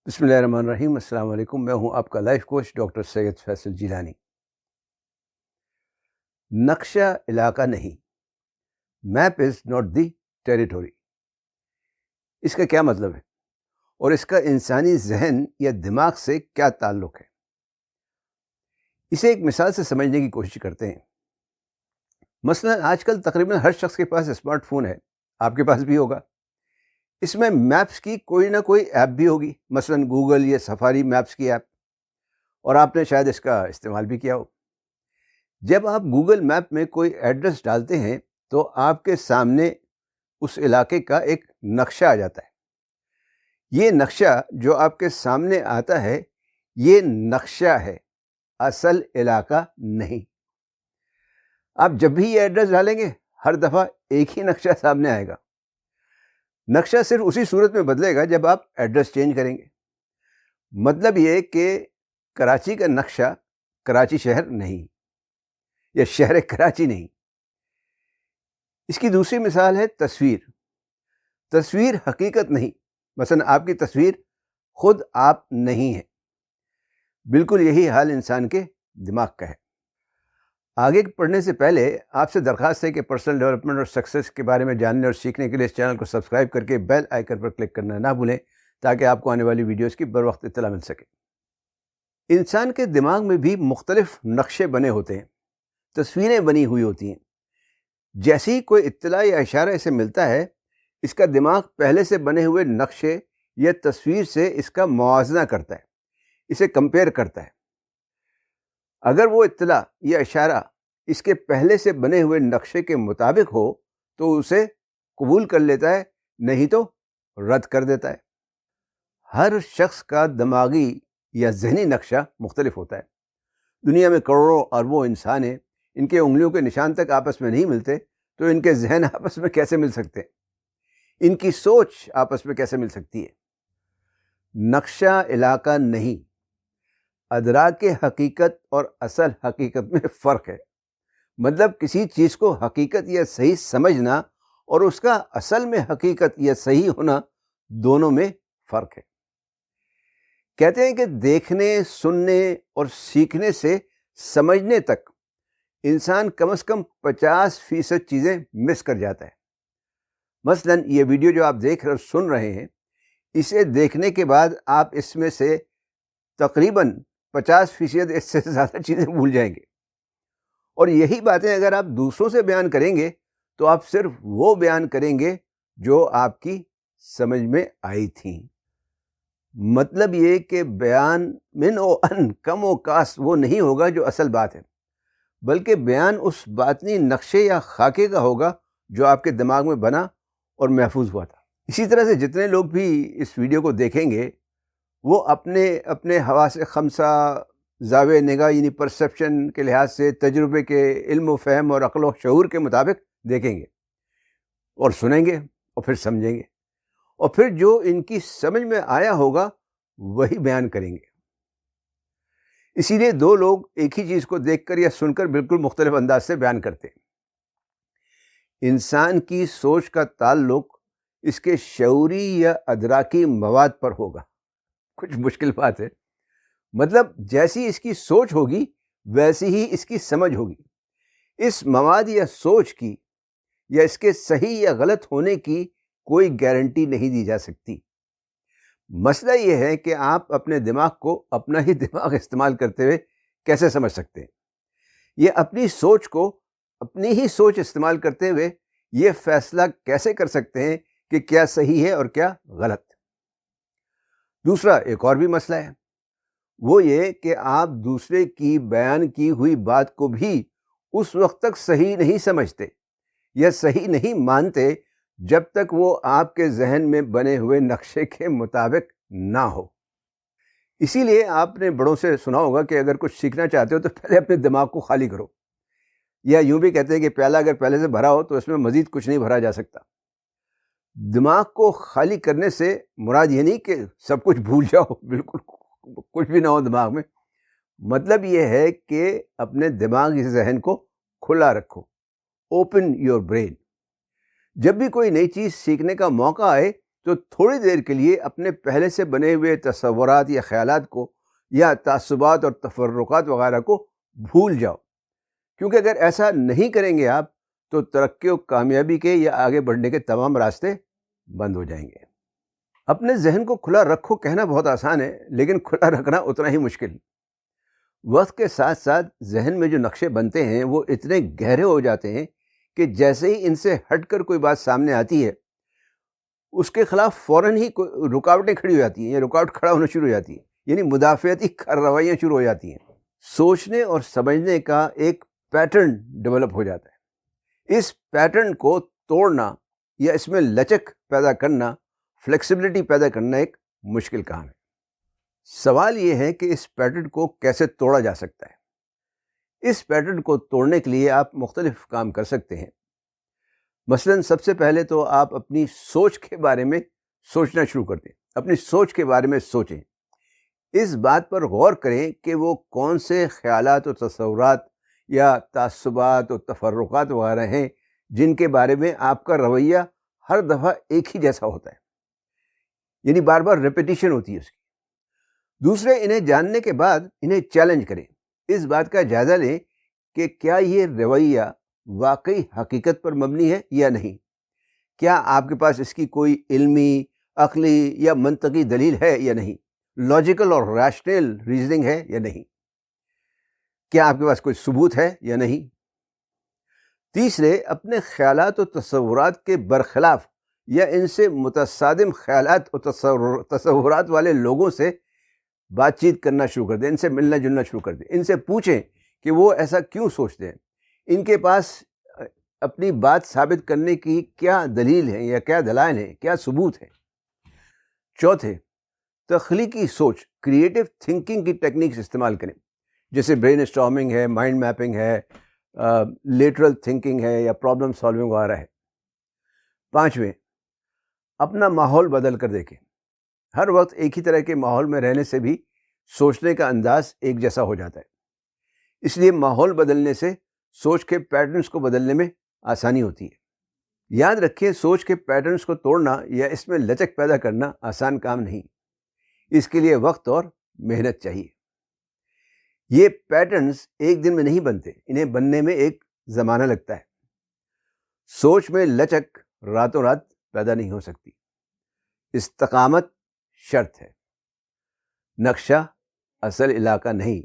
بسم اللہ الرحمن الرحیم۔ السلام علیکم، میں ہوں آپ کا life coach doctor Syed Faisal Jilani. نقشہ علاقہ نہیں، map is not the territory. اس کا کیا مطلب ہے اور اس کا انسانی ذہن یا دماغ سے کیا تعلق ہے؟ اسے ایک مثال سے سمجھنے کی کوشش کرتے ہیں۔ مثلا آج کل تقریباً ہر شخص کے پاس اسمارٹ فون ہے، آپ کے پاس بھی ہوگا۔ اس میں میپس کی کوئی نہ کوئی ایپ بھی ہوگی، مثلا گوگل یا سفاری میپس کی ایپ، اور آپ نے شاید اس کا استعمال بھی کیا ہو۔ جب آپ گوگل میپ میں کوئی ایڈریس ڈالتے ہیں تو آپ کے سامنے اس علاقے کا ایک نقشہ آ جاتا ہے۔ یہ نقشہ جو آپ کے سامنے آتا ہے، یہ نقشہ ہے، اصل علاقہ نہیں۔ آپ جب بھی یہ ایڈریس ڈالیں گے، ہر دفعہ ایک ہی نقشہ سامنے آئے گا۔ نقشہ صرف اسی صورت میں بدلے گا جب آپ ایڈریس چینج کریں گے۔ مطلب یہ کہ کراچی کا نقشہ کراچی شہر نہیں، یا شہر کراچی نہیں۔ اس کی دوسری مثال ہے تصویر۔ تصویر حقیقت نہیں، مثلا آپ کی تصویر خود آپ نہیں ہے۔ بالکل یہی حال انسان کے دماغ کا ہے۔ آگے پڑھنے سے پہلے آپ سے درخواست ہے کہ پرسنل ڈیولپمنٹ اور سکسیس کے بارے میں جاننے اور سیکھنے کے لیے اس چینل کو سبسکرائب کر کے بیل آئیکن پر کلک کرنا نہ بھولیں، تاکہ آپ کو آنے والی ویڈیوز کی بر وقت اطلاع مل سکے۔ انسان کے دماغ میں بھی مختلف نقشے بنے ہوتے ہیں، تصویریں بنی ہوئی ہوتی ہیں۔ جیسی ہی کوئی اطلاع یا اشارہ اسے ملتا ہے، اس کا دماغ پہلے سے بنے ہوئے نقشے یا تصویر سے اس کا موازنہ کرتا ہے، اسے کمپیئر کرتا ہے۔ اگر وہ اطلاع یا اشارہ اس کے پہلے سے بنے ہوئے نقشے کے مطابق ہو تو اسے قبول کر لیتا ہے، نہیں تو رد کر دیتا ہے۔ ہر شخص کا دماغی یا ذہنی نقشہ مختلف ہوتا ہے۔ دنیا میں کروڑوں اربوں انسان ہیں، ان کے انگلیوں کے نشان تک آپس میں نہیں ملتے، تو ان کے ذہن آپس میں کیسے مل سکتے ہیں؟ ان کی سوچ آپس میں کیسے مل سکتی ہے؟ نقشہ علاقہ نہیں، ادراک حقیقت اور اصل حقیقت میں فرق ہے۔ مطلب کسی چیز کو حقیقت یا صحیح سمجھنا اور اس کا اصل میں حقیقت یا صحیح ہونا، دونوں میں فرق ہے۔ کہتے ہیں کہ دیکھنے، سننے اور سیکھنے سے سمجھنے تک انسان کم از کم 50% چیزیں مس کر جاتا ہے۔ مثلا یہ ویڈیو جو آپ دیکھ اور سن رہے ہیں، اسے دیکھنے کے بعد آپ اس میں سے تقریباً 50% اس سے زیادہ چیزیں بھول جائیں گے۔ اور یہی باتیں اگر آپ دوسروں سے بیان کریں گے تو آپ صرف وہ بیان کریں گے جو آپ کی سمجھ میں آئی تھیں۔ مطلب یہ کہ بیان من و ان، کم و کاس وہ نہیں ہوگا جو اصل بات ہے، بلکہ بیان اس باطنی نقشے یا خاکے کا ہوگا جو آپ کے دماغ میں بنا اور محفوظ ہوا تھا۔ اسی طرح سے جتنے لوگ بھی اس ویڈیو کو دیکھیں گے، وہ اپنے حواس خمسہ، زاویہ نگاہ یعنی پرسیپشن کے لحاظ سے، تجربے کے، علم و فہم اور عقل و شعور کے مطابق دیکھیں گے اور سنیں گے اور پھر سمجھیں گے، اور پھر جو ان کی سمجھ میں آیا ہوگا وہی بیان کریں گے۔ اسی لیے دو لوگ ایک ہی چیز کو دیکھ کر یا سن کر بالکل مختلف انداز سے بیان کرتے ہیں۔ انسان کی سوچ کا تعلق اس کے شعوری یا ادراکی مواد پر ہوگا۔ کچھ مشکل بات ہے، مطلب جیسی اس کی سوچ ہوگی ویسی ہی اس کی سمجھ ہوگی۔ اس مواد یا سوچ کی یا اس کے صحیح یا غلط ہونے کی کوئی گارنٹی نہیں دی جا سکتی۔ مسئلہ یہ ہے کہ آپ اپنے دماغ کو اپنا ہی دماغ استعمال کرتے ہوئے کیسے سمجھ سکتے ہیں؟ یہ اپنی سوچ کو اپنی ہی سوچ استعمال کرتے ہوئے یہ فیصلہ کیسے کر سکتے ہیں کہ کیا صحیح ہے اور کیا غلط؟ دوسرا ایک اور بھی مسئلہ ہے، وہ یہ کہ آپ دوسرے کی بیان کی ہوئی بات کو بھی اس وقت تک صحیح نہیں سمجھتے یا صحیح نہیں مانتے جب تک وہ آپ کے ذہن میں بنے ہوئے نقشے کے مطابق نہ ہو۔ اسی لیے آپ نے بڑوں سے سنا ہوگا کہ اگر کچھ سیکھنا چاہتے ہو تو پہلے اپنے دماغ کو خالی کرو، یا یوں بھی کہتے ہیں کہ پیالہ اگر پہلے سے بھرا ہو تو اس میں مزید کچھ نہیں بھرا جا سکتا۔ دماغ کو خالی کرنے سے مراد یہ نہیں کہ سب کچھ بھول جاؤ، بالکل کچھ بھی نہ ہو دماغ میں۔ مطلب یہ ہے کہ اپنے دماغی ذہن کو کھلا رکھو، اوپن یور برین۔ جب بھی کوئی نئی چیز سیکھنے کا موقع آئے تو تھوڑی دیر کے لیے اپنے پہلے سے بنے ہوئے تصورات یا خیالات کو یا تعصبات اور تفرقات وغیرہ کو بھول جاؤ، کیونکہ اگر ایسا نہیں کریں گے آپ تو ترقی و کامیابی کے یا آگے بڑھنے کے تمام راستے بند ہو جائیں گے۔ اپنے ذہن کو کھلا رکھو کہنا بہت آسان ہے، لیکن کھلا رکھنا اتنا ہی مشکل۔ وقت کے ساتھ ساتھ ذہن میں جو نقشے بنتے ہیں وہ اتنے گہرے ہو جاتے ہیں کہ جیسے ہی ان سے ہٹ کر کوئی بات سامنے آتی ہے اس کے خلاف فوراً ہی رکاوٹیں کھڑی ہو جاتی ہیں یا رکاوٹ کھڑا ہونا شروع ہو جاتی ہے، یعنی مدافعتی کارروائیاں شروع ہو جاتی ہیں۔ سوچنے اور سمجھنے کا ایک پیٹرن ڈیولپ ہو جاتا ہے۔ اس پیٹرن کو توڑنا یا اس میں لچک پیدا کرنا، فلیکسیبلٹی پیدا کرنا ایک مشکل کام ہے۔ سوال یہ ہے کہ اس پیٹرن کو کیسے توڑا جا سکتا ہے۔ اس پیٹرن کو توڑنے کے لیے آپ مختلف کام کر سکتے ہیں۔ مثلاً سب سے پہلے تو آپ اپنی سوچ کے بارے میں سوچنا شروع کر دیں، اپنی سوچ کے بارے میں سوچیں، اس بات پر غور کریں کہ وہ کون سے خیالات و تصورات یا تعصبات و تفرقات وغیرہ ہیں جن کے بارے میں آپ کا رویہ ہر دفعہ ایک ہی جیسا ہوتا ہے، یعنی بار بار ریپیٹیشن ہوتی ہے اس کی۔ دوسرے، انہیں جاننے کے بعد انہیں چیلنج کریں، اس بات کا جائزہ لیں کہ کیا یہ رویہ واقعی حقیقت پر مبنی ہے یا نہیں، کیا آپ کے پاس اس کی کوئی علمی، عقلی یا منطقی دلیل ہے یا نہیں، لاجیکل اور ریشنل ریزننگ ہے یا نہیں، کیا آپ کے پاس کوئی ثبوت ہے یا نہیں۔ تیسرے، اپنے خیالات و تصورات کے برخلاف یا ان سے متصادم خیالات و تصورات والے لوگوں سے بات چیت کرنا شروع کر دیں، ان سے ملنا جلنا شروع کر دیں، ان سے پوچھیں کہ وہ ایسا کیوں سوچتے ہیں، ان کے پاس اپنی بات ثابت کرنے کی کیا دلیل ہے یا کیا دلائل ہیں، کیا ثبوت ہے۔ چوتھے، تخلیقی سوچ، کریٹو تھنکنگ کی ٹیکنیکس استعمال کریں، جیسے برین اسٹارمنگ ہے، مائنڈ میپنگ ہے، لیٹرل تھنکنگ ہے یا پرابلم سالونگ وغیرہ ہے۔ پانچویں، اپنا ماحول بدل کر دیکھیں۔ ہر وقت ایک ہی طرح کے ماحول میں رہنے سے بھی سوچنے کا انداز ایک جیسا ہو جاتا ہے، اس لیے ماحول بدلنے سے سوچ کے پیٹرنز کو بدلنے میں آسانی ہوتی ہے۔ یاد رکھیں، سوچ کے پیٹرنز کو توڑنا یا اس میں لچک پیدا کرنا آسان کام نہیں، اس کے لیے وقت اور محنت چاہیے۔ یہ پیٹرنز ایک دن میں نہیں بنتے، انہیں بننے میں ایک زمانہ لگتا ہے۔ سوچ میں لچک راتوں رات پیدا نہیں ہو سکتی، استقامت شرط ہے، نقشہ اصل علاقہ نہیں،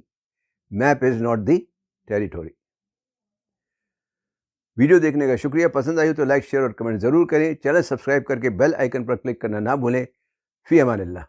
map is not the territory. Video دیکھنے کا شکریہ، پسند آئی تو لائک، شیئر اور کمنٹ ضرور کریں، چینل سبسکرائب کر کے بیل آئیکن پر کلک کرنا نہ بھولیں۔ فی امان اللہ۔